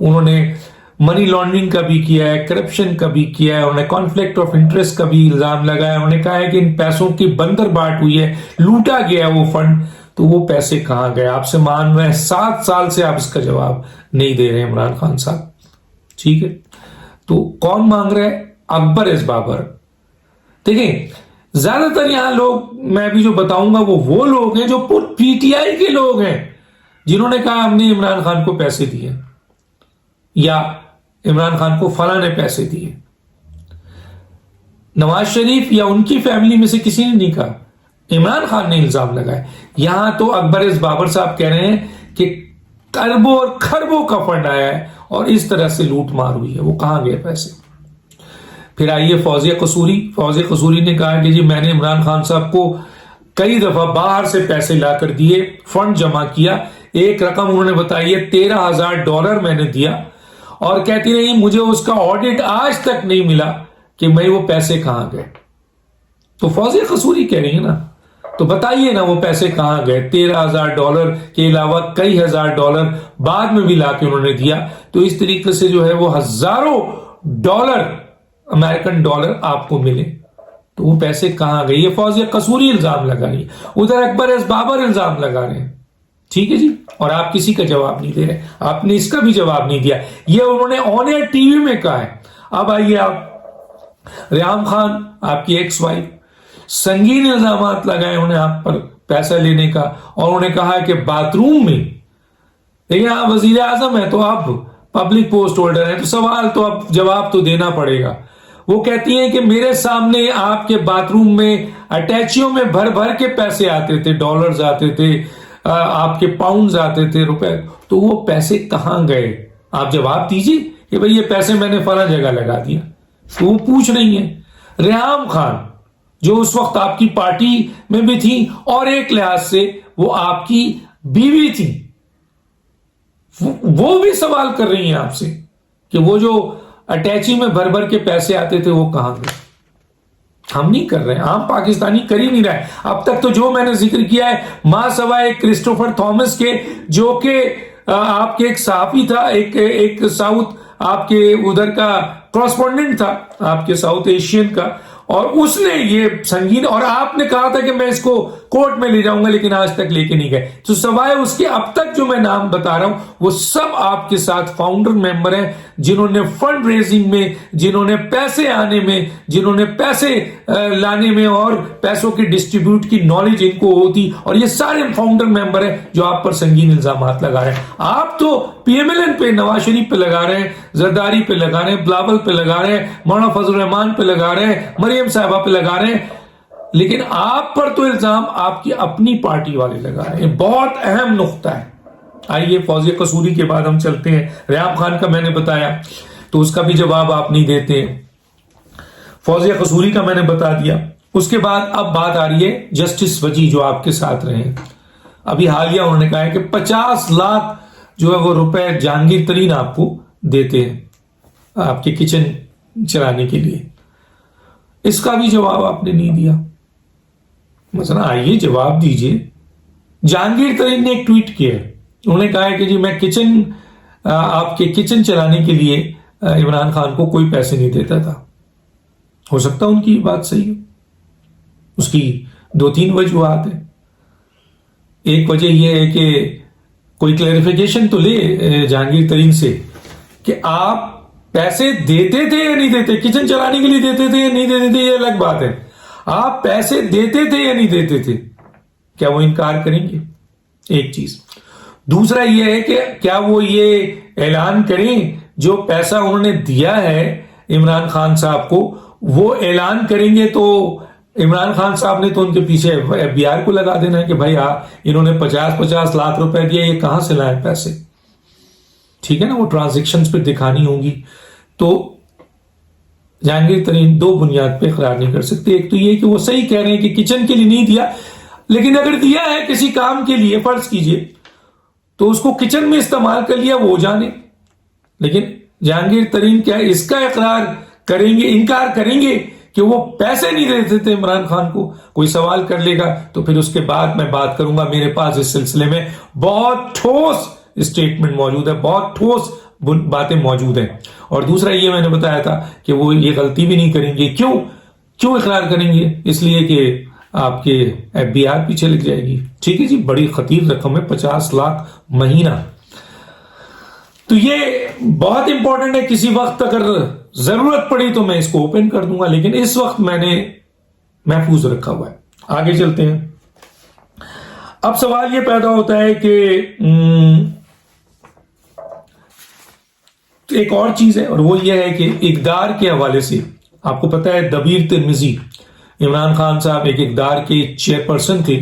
انہوں نے money laundering کا بھی کیا ہے, کرپشن کا بھی کیا ہے, انہوں نے کانفلکٹ آف انٹرسٹ کا بھی الزام لگایا, انہوں نے کہا ہے کہ ان پیسوں کی بندر بانٹ ہوئی ہے, لوٹا گیا وہ فنڈ. تو وہ پیسے کہاں گئے؟ آپ سے مان رہے ہیں 7 سال سے آپ اس کا جواب نہیں دے رہے ہیں عمران خان صاحب. ٹھیک ہے, تو کون مانگ رہے ہیں؟ اکبر ایس بابر. دیکھیں زیادہ تر یہاں لوگ میں بھی جو بتاؤں گا وہ لوگ ہیں جو پی ٹی آئی کے لوگ ہیں, جنہوں نے کہا ہم نے عمران خان کو پیسے دیے یا عمران خان کو فلاں نے پیسے دیے. نواز شریف یا ان کی فیملی میں سے کسی نے نہیں کہا, عمران خان نے الزام لگایا. یہاں تو اکبر ایس بابر صاحب کہہ رہے ہیں کہ اربوں اور خربوں کا فنڈ آیا ہے اور اس طرح سے لوٹ مار ہوئی ہے. وہ کہاں گئے پیسے؟ پھر آئیے فوزیہ قصوری نے کہا کہ جی میں نے عمران خان صاحب کو کئی دفعہ باہر سے پیسے لا کر دیے, فنڈ جمع کیا. ایک رقم انہوں نے بتائی ہے $13,000 میں نے دیا, اور کہتی رہی مجھے اس کا آڈٹ آج تک نہیں ملا کہ میں وہ پیسے کہاں گئے. تو فوزیہ قصوری کہہ رہی ہے نا, تو بتائیے نا وہ پیسے کہاں گئے؟ $13,000 کے علاوہ کئی $1,000 بعد میں بھی لا کے انہوں نے دیا. تو اس طریقے سے جو ہے وہ ہزاروں ڈالر امریکن ڈالر آپ کو ملے. تو وہ پیسے کہاں گئے؟ یہ فوزیہ قصوری الزام لگا رہی ہے, ادھر اکبر ایس بابر الزام لگا رہے ہیں. ٹھیک ہے جی, اور آپ کسی کا جواب نہیں دے رہے, آپ نے اس کا بھی جواب نہیں دیا. یہ انہوں نے آن ایئر ٹی وی میں کہا ہے. اب آئیے آپ ریحام خان آپ کی ایکس وائف, سنگین الزامات لگائے انہوں نے آپ پر پیسہ لینے کا, اور انہوں نے کہا کہ باتھ روم میں, لیکن آپ وزیر اعظم ہیں تو آپ پبلک پوسٹ ہولڈر ہیں, تو سوال تو اب جواب تو دینا پڑے گا. وہ کہتی ہیں کہ میرے سامنے آپ کے باتھ روم میں اٹیچیوں میں بھر بھر کے پیسے آتے تھے, ڈالرز آتے تھے, آپ کے پاؤنڈز آتے تھے, روپے. تو وہ پیسے کہاں گئے؟ آپ جواب دیجیے کہ بھئی یہ پیسے میں نے فلاں جگہ لگا دیا. تو وہ پوچھ رہی ہیں. ریحام خان جو اس وقت آپ کی پارٹی میں بھی تھی اور ایک لحاظ سے وہ آپ کی بیوی تھی, وہ بھی سوال کر رہی ہیں آپ سے کہ وہ جو اٹیچی میں بھر بھر کے پیسے آتے تھے وہ کہاں گئے. ہم نہیں کر رہے, عام پاکستانی کر ہی نہیں رہے. اب تک تو جو میں نے ذکر کیا ہے ماں سوائے کرسٹوفر تھامس کے, جو کہ آپ کے ایک صحافی تھا, ایک ساؤتھ آپ کے ادھر کا کورسپونڈنٹ تھا آپ کے ساؤتھ ایشین کا, اور اس نے یہ سنگین, اور آپ نے کہا تھا کہ میں اس کو کورٹ میں لے جاؤں گا, لیکن آج تک لے کے نہیں گئے. تو سوائے اس کے اب تک جو میں نام بتا رہا ہوں وہ سب آپ کے ساتھ فاؤنڈر ممبر ہیں, جنہوں نے فنڈ ریزنگ میں, جنہوں نے پیسے آنے میں, جنہوں نے پیسے لانے میں اور پیسوں کی ڈسٹریبیوٹ کی نالج ان کو ہوتی, اور یہ سارے فاؤنڈر ممبر ہیں جو آپ پر سنگین الزامات لگا رہے ہیں. آپ تو پی ایم ایل این پہ, نواز شریف پہ لگا رہے ہیں, زرداری پہ لگا رہے ہیں, بلاول پہ لگا رہے ہیں, مولانا فضل الرحمان پہ لگا رہے ہیں, مریم صاحبہ پہ لگا رہے ہیں, لیکن آپ پر تو الزام آپ کی اپنی پارٹی والے لگا رہے ہیں. بہت اہم نقطہ ہے. آئیے فوزیہ قصوری کے بعد ہم چلتے ہیں. ریحام خان کا میں نے بتایا تو اس کا بھی جواب آپ نہیں دیتے ہیں. فوزیہ قصوری کا میں نے بتا دیا. اس کے بعد اب بات آ رہی ہے جسٹس وجی جو آپ کے ساتھ رہے ہیں. ابھی حالیہ انہوں نے کہا ہے کہ 50 لاکھ جو ہے وہ روپے جہانگیر ترین آپ کو دیتے ہیں آپ کے کچن چلانے کے لیے. اس کا بھی جواب آپ نے نہیں دیا. مثلا آئیے جواب دیجئے. جہانگیر ترین نے ایک ٹویٹ کیا ہے, انہوں نے کہا ہے کہ جی میں آپ کے کچن چلانے کے لیے عمران خان کو کوئی پیسے نہیں دیتا تھا. ہو سکتا ان کی بات صحیح ہو, اس کی 2-3 وجوہات ہیں. ایک وجہ یہ ہے کہ کوئی کلیریفیکیشن تو لے جہانگیر ترین سے کہ آپ پیسے دیتے تھے یا نہیں دیتے, کچن چلانے کے لیے دیتے تھے یا نہیں دیتے تھے, یہ الگ بات ہے. آپ پیسے دیتے تھے یا نہیں دیتے تھے, کیا وہ انکار کریں گے؟ ایک چیز. دوسرا یہ ہے کہ کیا وہ یہ اعلان کریں جو پیسہ انہوں نے دیا ہے عمران خان صاحب کو, وہ اعلان کریں گے تو عمران خان صاحب نے تو ان کے پیچھے ایف بی آر کو لگا دینا ہے کہ بھائی انہوں نے 50 لاکھ روپے دیا, یہ کہاں سے لائے پیسے. ٹھیک ہے نا, وہ ٹرانزیکشنز پہ دکھانی ہوگی. تو جہانگیر ترین 2 بنیاد پہ اقرار نہیں کر سکتے. ایک تو یہ کہ وہ صحیح کہہ رہے ہیں کہ کچن کے لیے نہیں دیا, لیکن اگر دیا ہے کسی کام کے لیے فرض کیجئے تو اس کو کچن میں استعمال کر لیا, وہ جانے. لیکن جہانگیر ترین کیا اس کا اقرار کریں گے, انکار کریں گے کہ وہ پیسے نہیں دیتے تھے عمران خان کو؟ کوئی سوال کر لے گا تو پھر اس کے بعد میں بات کروں گا. میرے پاس اس سلسلے میں بہت ٹھوس اسٹیٹمنٹ موجود ہے, بہت ٹھوس باتیں موجود ہیں. اور دوسرا یہ میں نے بتایا تھا کہ وہ یہ غلطی بھی نہیں کریں گے. کیوں اقرار کریں گے؟ اس لیے کہ آپ کے FBR پیچھے لگ جائے گی. ٹھیک ہے جی، بڑی خطیر رقم ہے، 50 لاکھ مہینہ. تو یہ بہت امپورٹنٹ ہے. کسی وقت اگر ضرورت پڑی تو میں اس کو اوپن کر دوں گا، لیکن اس وقت میں نے محفوظ رکھا ہوا ہے. آگے چلتے ہیں. اب سوال یہ پیدا ہوتا ہے کہ ایک اور چیز ہے، اور وہ یہ ہے کہ اقدار کے حوالے سے آپ کو پتا ہے دبیر ترمذی، عمران خان صاحب ایک اقدار کے چیئرپرسن تھے،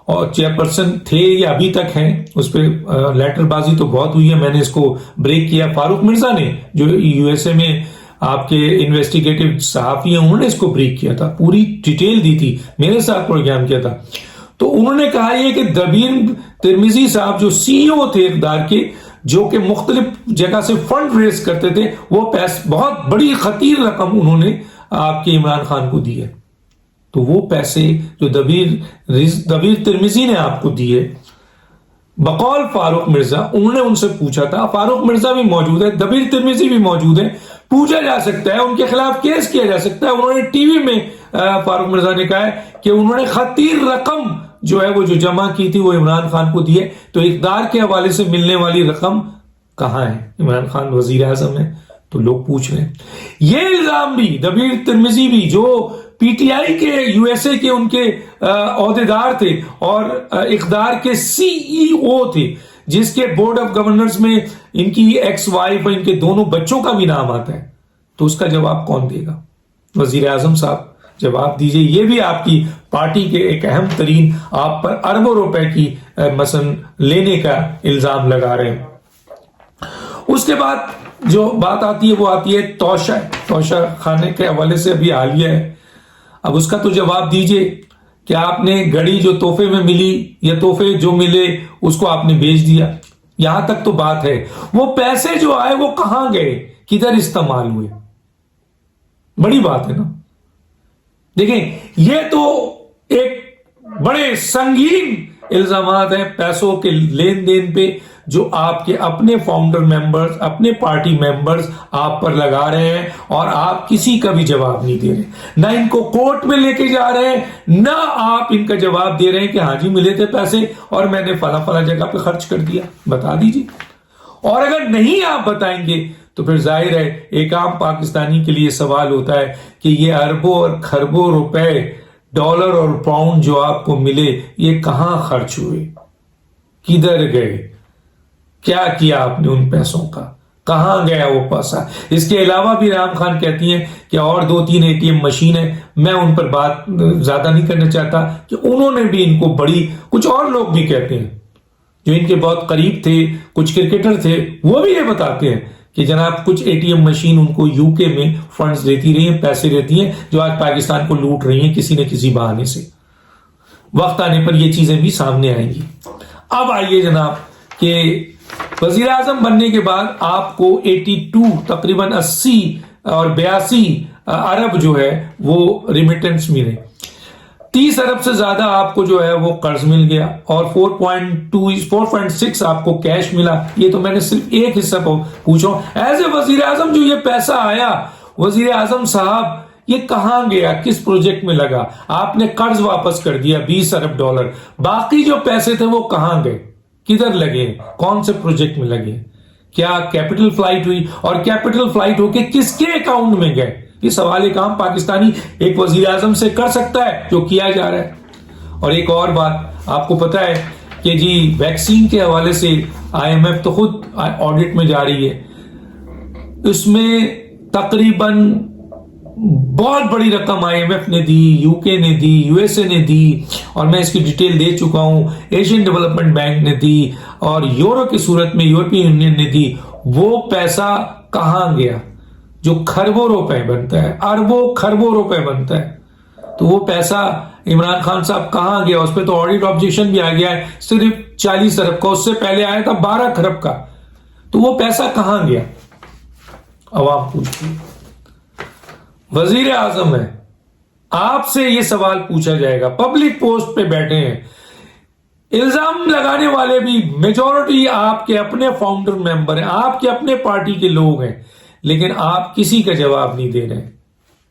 اور چیئرپرسن تھے یا ابھی تک ہیں. اس پہ لیٹر بازی تو بہت ہوئی ہے، میں نے اس کو بریک کیا. فاروق مرزا نے جو USA میں آپ کے انویسٹیگیٹو صحافی ہیں، انہوں نے اس کو بریک کیا تھا، پوری ڈیٹیل دی تھی، میرے ساتھ پروگرام کیا تھا. تو انہوں نے کہا یہ کہ دبیر ترمذی صاحب جو CEO تھے اقدار کے، جو کہ مختلف جگہ سے فنڈ ریز کرتے تھے، وہ بہت بڑی خطیر رقم انہوں نے آپ کے عمران خان کو دی ہے. تو وہ پیسے جو دبیر ترمذی نے آپ کو دیے بقول فاروق مرزا، انہوں نے ان سے پوچھا تھا. فاروق مرزا بھی موجود ہے، دبیر ترمذی بھی موجود ہے، پوچھا جا سکتا ہے، ان کے خلاف کیس کیا جا سکتا ہے. انہوں نے ٹی وی میں فاروق مرزا نے کہا ہے کہ انہوں نے خطیر رقم جو ہے وہ جو جمع کی تھی وہ عمران خان کو دی ہے. تو اقدار کے حوالے سے ملنے والی رقم کہاں ہے؟ عمران خان وزیر اعظم ہے. تو لوگ پوچھ رہے ہیں. یہ الزام بھی دبیر ترمذی بھی، جو PTI کے USA کے ان کے عہدیدار تھے اور اقدار کے CEO تھے، جس کے بورڈ آف گورنرز میں ان کی ایکس وائف اور ان کے دونوں بچوں کا بھی نام آتا ہے. تو اس کا جواب کون دے گا؟ وزیر اعظم صاحب جواب دیجئے. یہ بھی آپ کی پارٹی کے ایک اہم ترین آپ پر اربوں روپے کی مثلا لینے کا الزام لگا رہے ہیں. اس کے بعد جو بات آتی ہے وہ آتی ہے توشہ خانے کے حوالے سے ابھی حالیہ ہے. اب اس کا تو جواب دیجئے کہ آپ نے گھڑی جو تحفے میں ملی یا تحفے جو ملے اس کو آپ نے بیچ دیا. یہاں تک تو بات ہے. وہ پیسے جو آئے وہ کہاں گئے، کدھر استعمال ہوئے؟ بڑی بات ہے نا. دیکھیں یہ تو ایک بڑے سنگین الزامات ہیں پیسوں کے لین دین پہ، جو آپ کے اپنے فاؤنڈر ممبرز، اپنے پارٹی ممبرز آپ پر لگا رہے ہیں، اور آپ کسی کا بھی جواب نہیں دے رہے. نہ ان کو کورٹ میں لے کے جا رہے ہیں، نہ آپ ان کا جواب دے رہے ہیں کہ ہاں جی ملے تھے پیسے اور میں نے فلاں جگہ پہ خرچ کر دیا. بتا دیجیے. اور اگر نہیں آپ بتائیں گے تو پھر ظاہر ہے ایک عام پاکستانی کے لیے سوال ہوتا ہے کہ یہ اربوں اور کھربوں روپے، ڈالر اور پاؤنڈ جو آپ کو ملے، یہ کہاں خرچ ہوئے، کدھر گئے، کیا کیا آپ نے ان پیسوں کا، کہاں گیا وہ پیسہ. اس کے علاوہ بھی ریحام خان کہتی ہیں کہ اور 2-3 ATM مشین ہیں، میں ان پر بات زیادہ نہیں کرنا چاہتا، کہ انہوں نے بھی ان کو بڑی، کچھ اور لوگ بھی کہتے ہیں جو ان کے بہت قریب تھے، کچھ کرکٹر تھے، وہ بھی یہ بتاتے ہیں کہ جناب کچھ ATM مشین ان کو UK میں فنڈز دیتی رہی ہیں، پیسے دیتی ہیں، جو آج پاکستان کو لوٹ رہی ہیں کسی نہ کسی بہانے سے. وقت آنے پر یہ چیزیں بھی سامنے آئیں گی. اب آئیے جناب کہ وزیر اعظم بننے کے بعد آپ کو 82 تقریباً 80 اور 82 ارب جو ہے وہ ریمیٹنس ملے. 30 ارب سے زیادہ آپ کو جو ہے وہ قرض مل گیا، اور 4.6 آپ کو کیش ملا. یہ تو میں نے صرف ایک حصہ پوچھا. ایز اے وزیر اعظم جو یہ پیسہ آیا، وزیر اعظم صاحب یہ کہاں گیا، کس پروجیکٹ میں لگا؟ آپ نے قرض واپس کر دیا 20 ارب ڈالر، باقی جو پیسے تھے وہ کہاں گئے، کدھر لگے، کون سے پروجیکٹ میں لگے؟ کیا کیپٹل فلائٹ ہوئی، اور کیپٹل فلائٹ ہو کے کس کے اکاؤنٹ میں گئے؟ یہ سوال ایک عام پاکستانی ایک وزیر اعظم سے کر سکتا ہے، جو کیا جا رہا ہے. اور ایک اور بات آپ کو پتا ہے کہ جی ویکسین کے حوالے سے IMF تو خود آڈٹ میں جا رہی ہے، اس میں تقریباً بہت بڑی رقم IMF نے دی، UK نے دی، USA نے دی، اور میں اس کی ڈیٹیل دے چکا ہوں. ایشین ڈیولپمنٹ بینک نے دی، اور یورو کی صورت میں یورپین یونین نے دی. وہ پیسہ کہاں گیا جو کھربوں روپے بنتا ہے، اربوں کھربوں روپے بنتا ہے؟ تو وہ پیسہ عمران خان صاحب کہاں گیا؟ اس پہ تو آڈٹ آبجیکشن بھی آ گیا ہے، صرف 40 ارب کا، اس سے پہلے آیا تھا 12 کھرب کا. تو وہ پیسہ کہاں گیا؟ عوام پوچھتی ہے. وزیر اعظم ہے، آپ سے یہ سوال پوچھا جائے گا، پبلک پوسٹ پہ بیٹھے ہیں، الزام لگانے والے بھی میجورٹی آپ کے اپنے فاؤنڈر ممبر ہیں, آپ کے اپنے پارٹی کے لوگ ہیں, لیکن آپ کسی کا جواب نہیں دے رہے,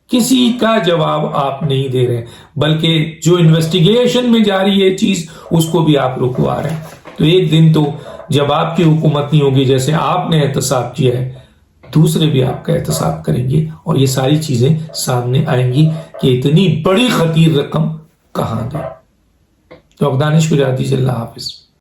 کسی کا جواب آپ نہیں دے رہے, بلکہ جو انویسٹیگیشن میں جاری ہے چیز اس کو بھی آپ رکوا رہے ہیں. تو ایک دن تو جب آپ کی حکومت نہیں ہوگی, جیسے آپ نے احتساب کیا ہے, دوسرے بھی آپ کا احتساب کریں گے اور یہ ساری چیزیں سامنے آئیں گی کہ اتنی بڑی خطیر رقم کہاں گئی. تو دانش کو اجازت دیجیے, اللہ حافظ.